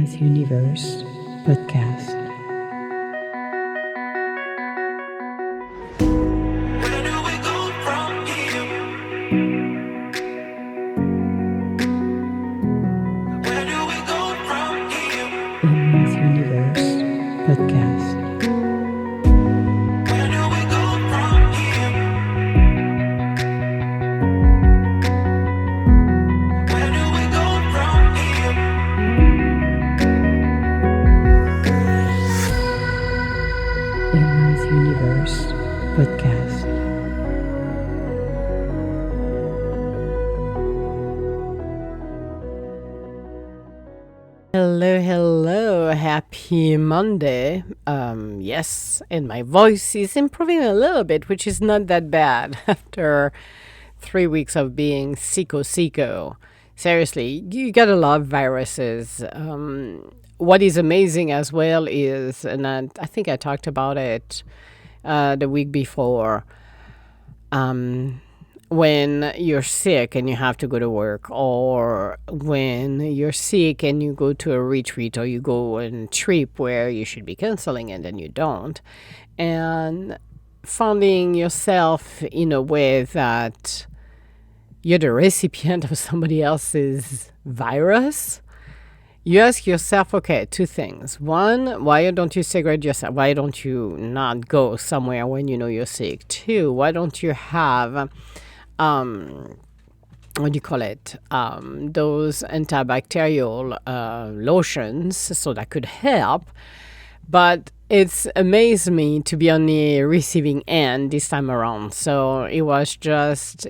Miss Universe podcast. Where do we go from here? Where do we go from here? Miss Universe podcast. Where do we go from here? Where do we go from here? Miss Universe podcast. Hello, happy Monday. Yes, and my voice is improving a little bit, which is not that bad after 3 weeks of being sicko. Seriously, you gotta love viruses. What is amazing as well is, and I think I talked about it the week before, when you're sick and you have to go to work, or when you're sick and you go to a retreat or you go on a trip where you should be canceling and then you don't, and finding yourself in a way that you're the recipient of somebody else's virus, you ask yourself, okay, two things. One, why don't you segregate yourself? Why don't you not go somewhere when you know you're sick? Two, why don't you have what do you call it? Those antibacterial lotions, so that could help. But it's amazed me to be on the receiving end this time around. So it was just,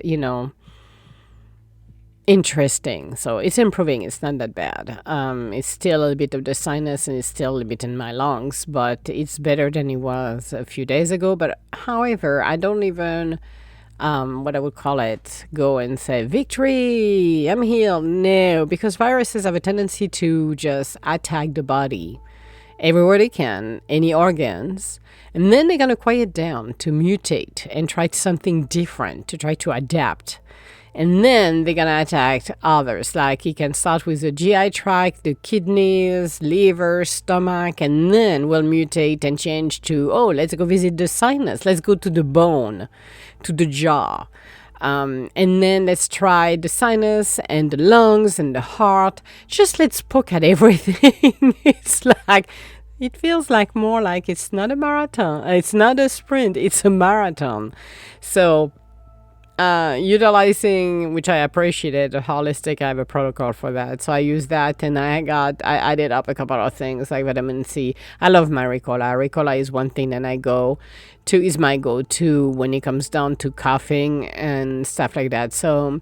interesting. So it's improving. It's not that bad. It's still a little bit of the sinus and it's still a little bit in my lungs, but it's better than it was a few days ago. But however, I don't even what I would call it, go and say, victory, I'm healed. No, because viruses have a tendency to just attack the body everywhere they can, any organs, and then they're going to quiet down to mutate and try something different, to try to adapt. And then they're going to attack others. Like he can start with the GI tract, the kidneys, liver, stomach, and then will mutate and change to, let's go visit the sinus. Let's go to the bone, to the jaw. And then let's try the sinus and the lungs and the heart. Just let's poke at everything. It feels like more like it's not a marathon. It's not a sprint. It's a marathon. So utilizing, which I appreciated, a holistic, I have a protocol for that. So I use that, and I added up a couple of things like vitamin C. I love my Ricola. Ricola is one thing that is my go-to when it comes down to coughing and stuff like that. So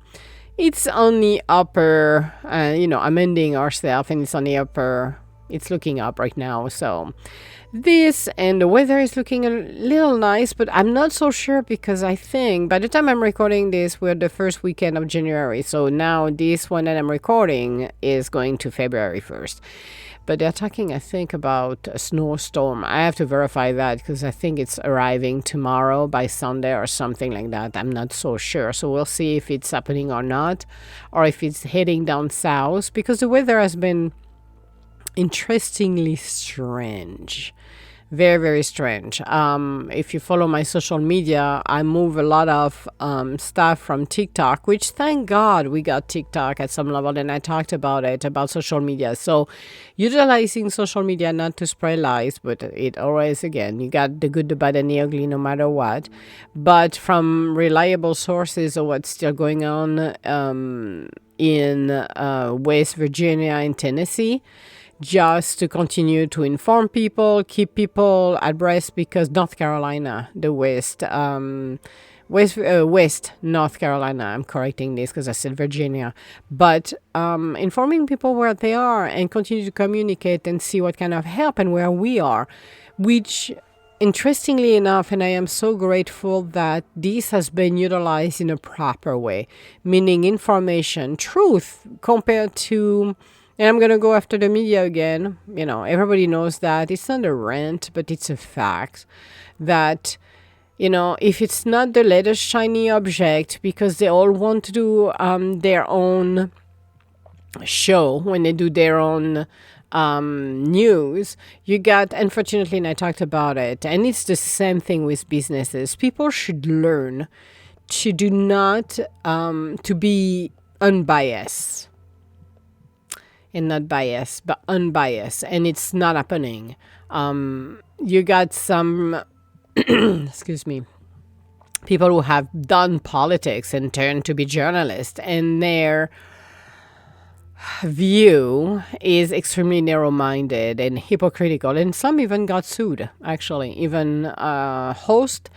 it's on the upper, amending ourselves, and it's on the upper. It's looking up right now. So this, and the weather is looking a little nice, but I'm not so sure because I think by the time I'm recording this, we're the first weekend of January. So now this one that I'm recording is going to February 1st. But they're talking, I think, about a snowstorm. I have to verify that because I think it's arriving tomorrow by Sunday or something like that. I'm not so sure. So we'll see if it's happening or not, or if it's heading down south, because the weather has been interestingly strange. Very, very strange. If you follow my social media, I move a lot of stuff from TikTok, which thank God we got TikTok at some level, and I talked about social media. So utilizing social media not to spread lies, but it always, again, you got the good, the bad, and the ugly no matter what. But from reliable sources of what's still going on in West Virginia and Tennessee, just to continue to inform people, keep people abreast, because North Carolina, the West North Carolina, I'm correcting this because I said Virginia, but informing people where they are and continue to communicate and see what kind of help and where we are, which interestingly enough, and I am so grateful that this has been utilized in a proper way, meaning information, truth, compared to, and I'm going to go after the media again. Everybody knows that. It's not a rant, but it's a fact that, if it's not the latest shiny object, because they all want to do their own show when they do their own news, you got, unfortunately, and I talked about it, and it's the same thing with businesses. People should learn to do not, to be unbiased and not biased, but unbiased, and it's not happening. You got some, excuse me, people who have done politics and turned to be journalists, and their view is extremely narrow-minded and hypocritical, and some even got sued. Actually, even host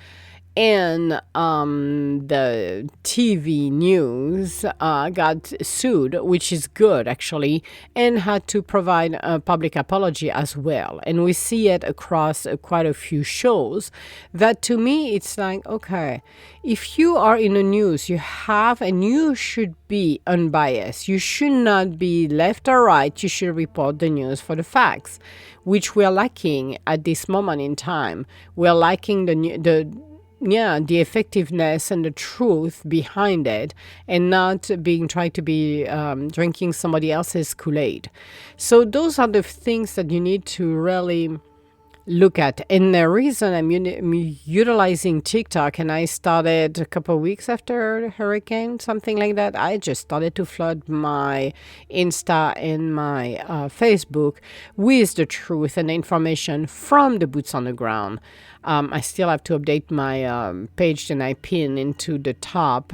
and the TV news got sued, which is good actually, and had to provide a public apology as well. And we see it across quite a few shows. That to me, it's like, okay, if you are in the news, you have, and you should be unbiased. You should not be left or right. You should report the news for the facts, which we are lacking at this moment in time. We are lacking the effectiveness and the truth behind it, and not being tried to be drinking somebody else's Kool-Aid. So those are the things that you need to really look at. And the reason I'm utilizing TikTok, and I started a couple of weeks after the hurricane, something like that, I just started to flood my Insta and my Facebook with the truth and the information from the boots on the ground. I still have to update my page that I pin into the top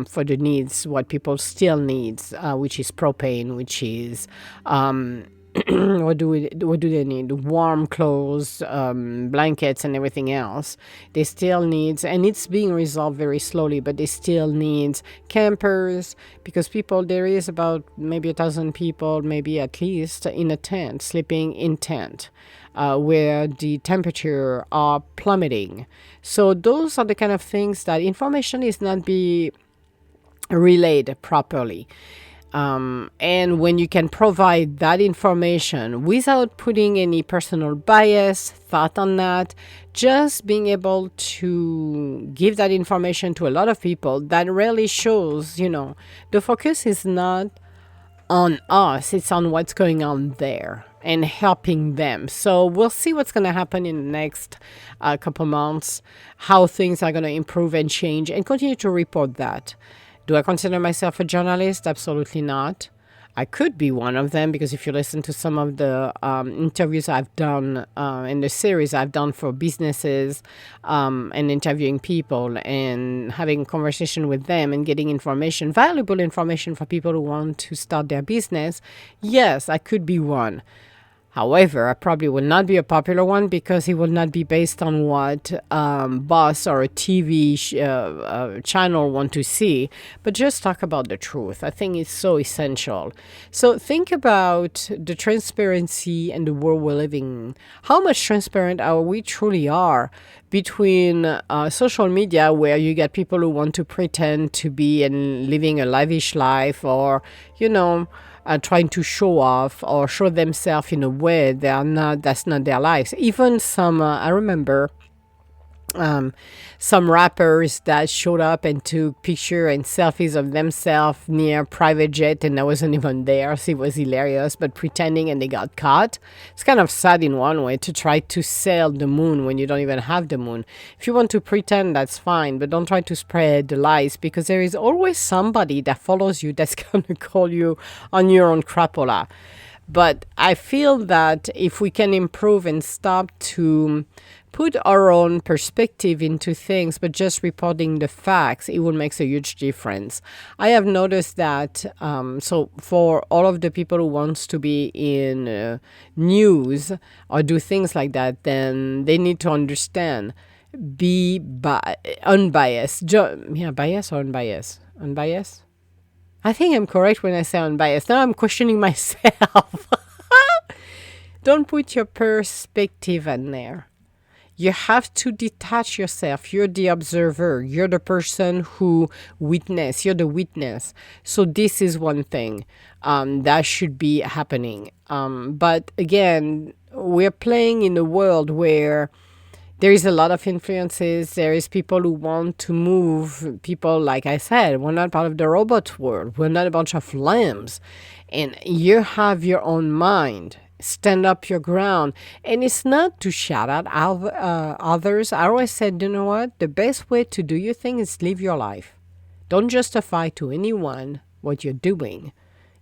for the needs, what people still needs, which is propane, which is what do they need? Warm clothes, blankets, and everything else. They still needs, and it's being resolved very slowly, but they still needs campers, because there is about maybe 1,000 people, maybe at least, in a tent, sleeping in tent. Where the temperature are plummeting. So those are the kind of things that information is not be relayed properly. And when you can provide that information without putting any personal bias, thought on that, just being able to give that information to a lot of people, that really shows, the focus is not on us, it's on what's going on there and helping them. So we'll see what's going to happen in the next couple months, how things are going to improve and change, and continue to report that. Do I consider myself a journalist? Absolutely not. I could be one of them, because if you listen to some of the interviews I've done in the series I've done for businesses, and interviewing people and having conversation with them and getting information, valuable information for people who want to start their business, yes, I could be one. However, I probably will not be a popular one, because it will not be based on what boss or a TV channel want to see, but just talk about the truth. I think it's so essential. So think about the transparency and the world we're living in. How much transparent are we truly are between social media, where you get people who want to pretend to be and living a lavish life, or, trying to show off or show themselves in a way that's not their lives. Even some, I remember some rappers that showed up and took picture and selfies of themselves near private jet, and I wasn't even there, so it was hilarious, but pretending, and they got caught. It's kind of sad in one way to try to sell the moon when you don't even have the moon. If you want to pretend, that's fine, but don't try to spread the lies, because there is always somebody that follows you that's going to call you on your own crapola. But I feel that if we can improve and stop to put our own perspective into things, but just reporting the facts, it will make a huge difference. I have noticed that, so for all of the people who wants to be in news or do things like that, then they need to understand, be unbiased. Bias or unbiased? Unbiased? I think I'm correct when I say unbiased. Now I'm questioning myself. Don't put your perspective in there. You have to detach yourself. You're the observer. You're the person who witness. You're the witness. So this is one thing that should be happening. But again, we're playing in a world where there is a lot of influences. There is people who want to move people. Like I said, we're not part of the robot world. We're not a bunch of lambs. And you have your own mind. stand up your ground. And it's not to shout at others. I always said, you know what? The best way to do your thing is live your life. Don't justify to anyone what you're doing.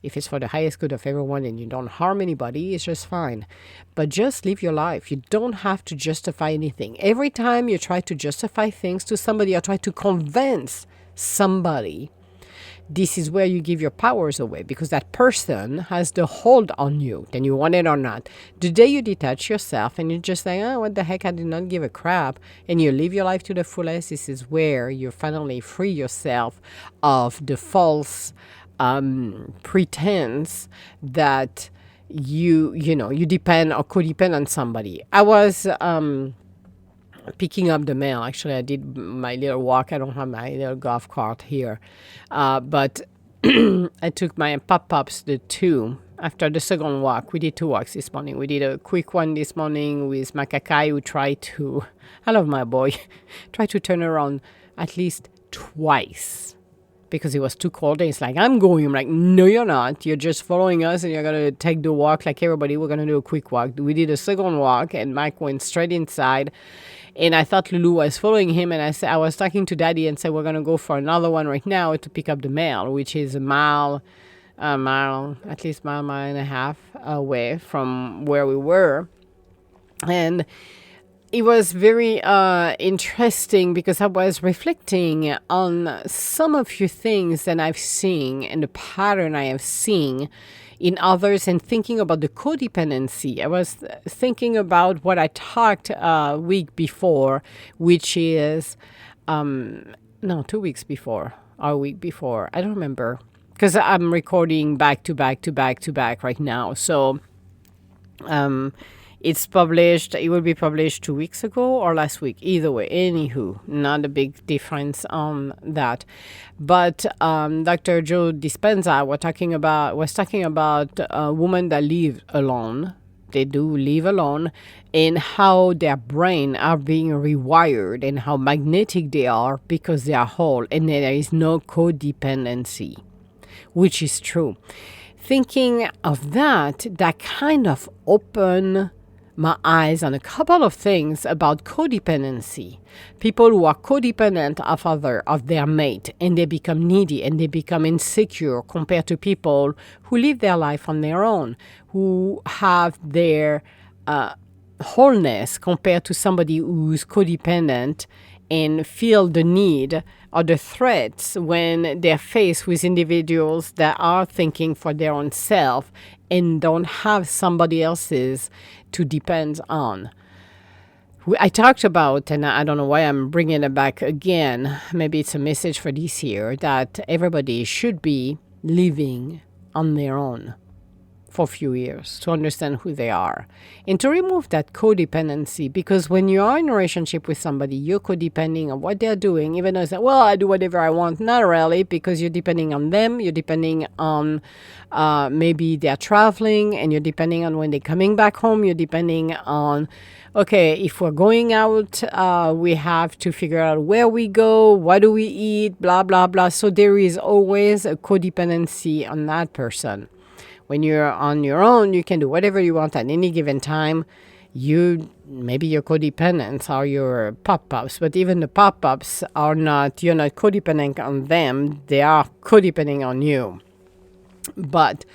If it's for the highest good of everyone and you don't harm anybody, it's just fine. But just live your life. You don't have to justify anything. Every time you try to justify things to somebody or try to convince somebody, this is where you give your powers away, because that person has the hold on you, then you want it or not. The day you detach yourself and you just say, oh, what the heck, I did not give a crap, and you live your life to the fullest, this is where you finally free yourself of the false pretense that you depend or codepend on somebody. I was picking up the mail. Actually, I did my little walk. I don't have my little golf cart here. But I took my pop-ups, the two. After the second walk, we did two walks this morning. We did a quick one this morning with Makakai, who tried to, I love my boy, tried to turn around at least twice because it was too cold. And it's like, I'm going. I'm like, no, you're not. You're just following us and you're going to take the walk like everybody. We're going to do a quick walk. We did a second walk and Mike went straight inside. And I thought Lulu was following him, and I was talking to Daddy and said, we're going to go for another one right now to pick up the mail, which is a mile, at least mile and a half away from where we were. And it was very interesting because I was reflecting on some of few things that I've seen and the pattern I have seen in others and thinking about the codependency. I was thinking about what I talked a week before, which is, 2 weeks before, or a week before. I don't remember because I'm recording back to back right now. So it's published, it will be published 2 weeks ago or last week. Either way, anywho, not a big difference on that. But Dr. Joe Dispenza was talking about women that live alone. They do live alone, and how their brain are being rewired and how magnetic they are because they are whole and there is no codependency, which is true. Thinking of that kind of opened my eyes on a couple of things about codependency. People who are codependent of their mate, and they become needy and they become insecure compared to people who live their life on their own, who have their wholeness compared to somebody who's codependent and feel the need or the threats when they're faced with individuals that are thinking for their own self and don't have somebody else's to depend on. I talked about, and I don't know why I'm bringing it back again, maybe it's a message for this year, that everybody should be living on their own for a few years to understand who they are and to remove that codependency, because when you are in a relationship with somebody, you're codepending on what they're doing, even though it's like, well, I do whatever I want. Not really, because you're depending on them, you're depending on maybe they're traveling, and you're depending on when they're coming back home, you're depending on, okay, if we're going out, we have to figure out where we go, what do we eat, blah, blah, blah. So there is always a codependency on that person. When you're on your own, you can do whatever you want at any given time. Maybe your codependents are your pop-ups, but even the pop-ups are not, you're not codependent on them, they are codependent on you. But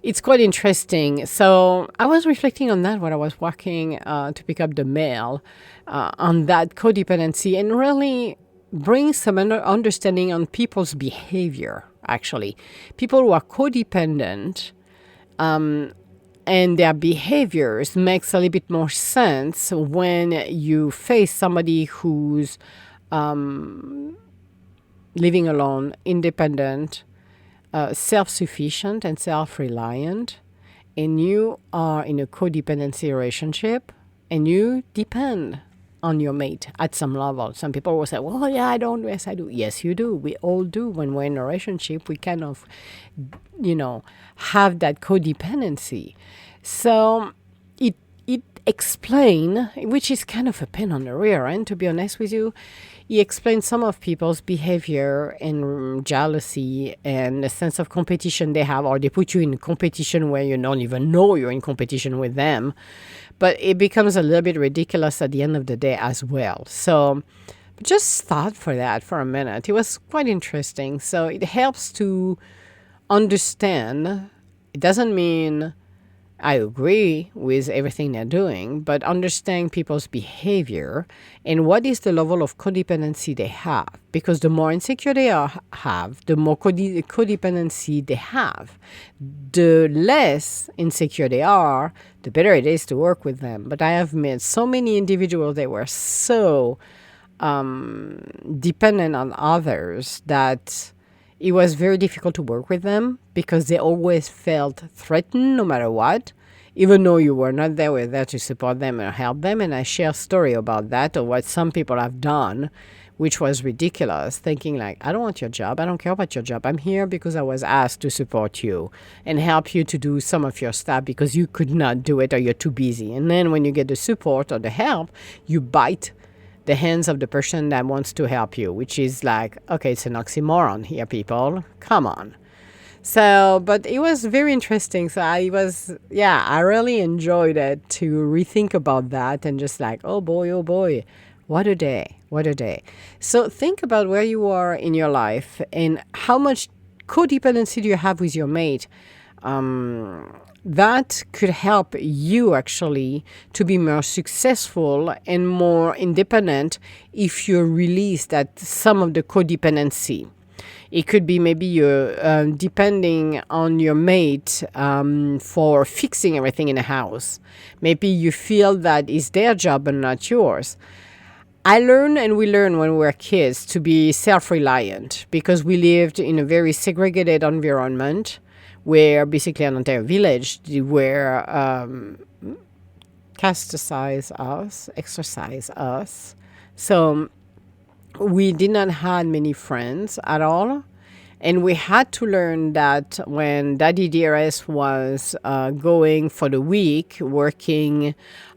it's quite interesting. So I was reflecting on that when I was walking to pick up the mail, on that codependency, and really bring some understanding on people's behavior, actually. People who are codependent, and their behaviors makes a little bit more sense when you face somebody who's living alone, independent, self-sufficient and self-reliant, and you are in a codependency relationship and you depend on your mate at some level. Some people will say, well, yeah, I don't. Yes, I do. Yes, you do. We all do. When we're in a relationship, we kind of, have that codependency. So it explain, which is kind of a pain on the rear end, to be honest with you. He explained some of people's behavior and jealousy and the sense of competition they have, or they put you in competition where you don't even know you're in competition with them. But it becomes a little bit ridiculous at the end of the day as well. So just thought for that for a minute. It was quite interesting. So it helps to understand. It doesn't mean I agree with everything they're doing, but understand people's behavior and what is the level of codependency they have. Because the more insecure they have, the more codependency they have. The less insecure they are, the better it is to work with them. But I have met so many individuals that were so dependent on others that it was very difficult to work with them because they always felt threatened no matter what, even though you were not there, were there to support them or help them. And I share a story about that, or what some people have done, which was ridiculous, thinking like, I don't want your job. I don't care about your job. I'm here because I was asked to support you and help you to do some of your stuff because you could not do it or you're too busy. And then when you get the support or the help, you bite the hands of the person that wants to help you, which is like, okay, it's an oxymoron here, people. Come on. So, but it was very interesting. So I really enjoyed it to rethink about that and just like, oh boy, what a day, what a day. So think about where you are in your life and how much codependency do you have with your mate. That could help you actually to be more successful and more independent if you release that some of the codependency. It could be maybe you're depending on your mate for fixing everything in the house. Maybe you feel that it's their job and not yours. I learned and we learned when we were kids to be self-reliant because we lived in a very segregated environment where basically an entire village where exercise us. So we did not have many friends at all. And we had to learn that when Daddy DRS was going for the week, working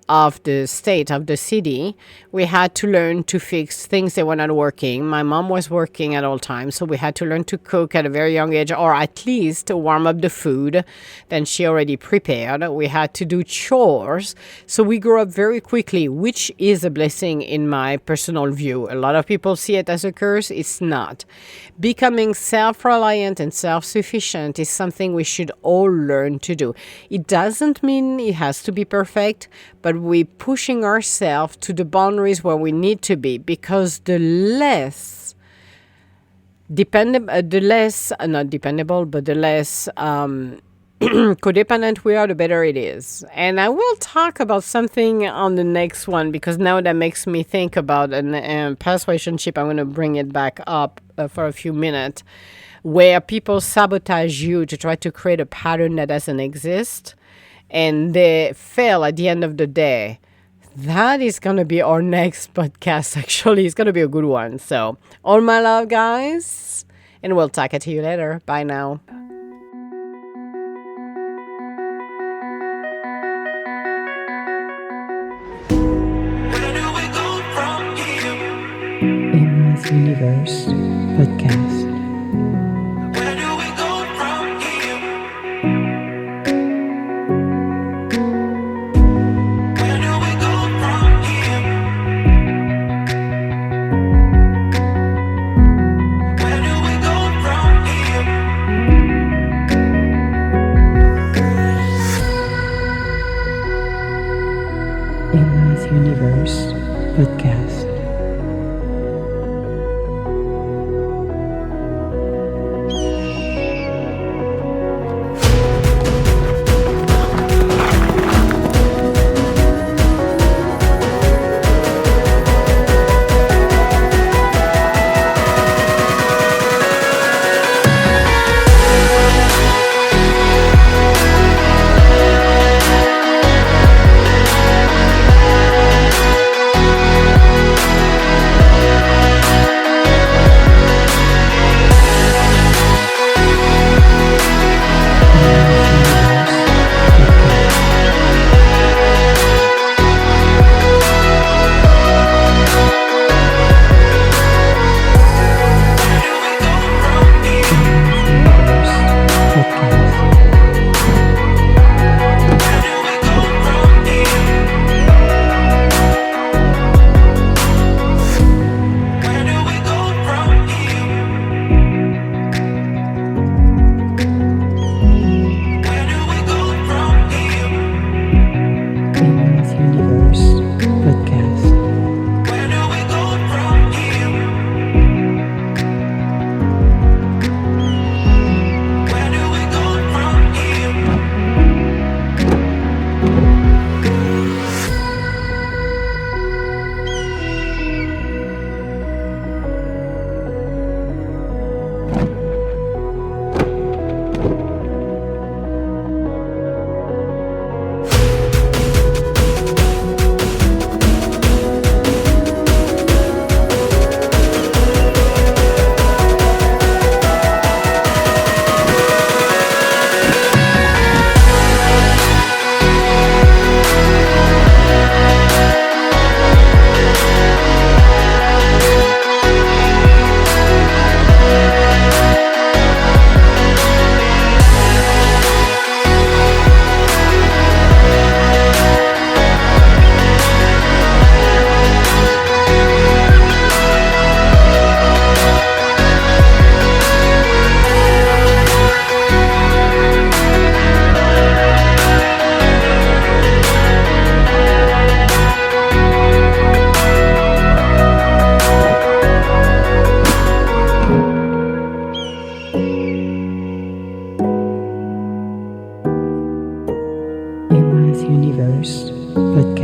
of the state, of the city, we had to learn to fix things that were not working. My mom was working at all times, so we had to learn to cook at a very young age, or at least to warm up the food that she already prepared. We had to do chores. So we grew up very quickly, which is a blessing in my personal view. A lot of people see it as a curse. It's not. Becoming self-reliant and self-sufficient is something we should all learn to do. It doesn't mean it has to be perfect, but we're pushing ourselves to the boundaries where we need to be, because the less codependent we are, the better it is. And I will talk about something on the next one, because now that makes me think about a past relationship. I'm going to bring it back up for a few minutes, where people sabotage you to try to create a pattern that doesn't exist, and they fail at the end of the day. That is going to be our next podcast, actually. It's going to be a good one. So, all my love, guys. And we'll talk to you later. Bye now. Where do we go from here? Emma's Universe Podcast. Where do we go from here? Where do we go from here? Where do we go from here? Emma's Universe Podcast. Universe podcast.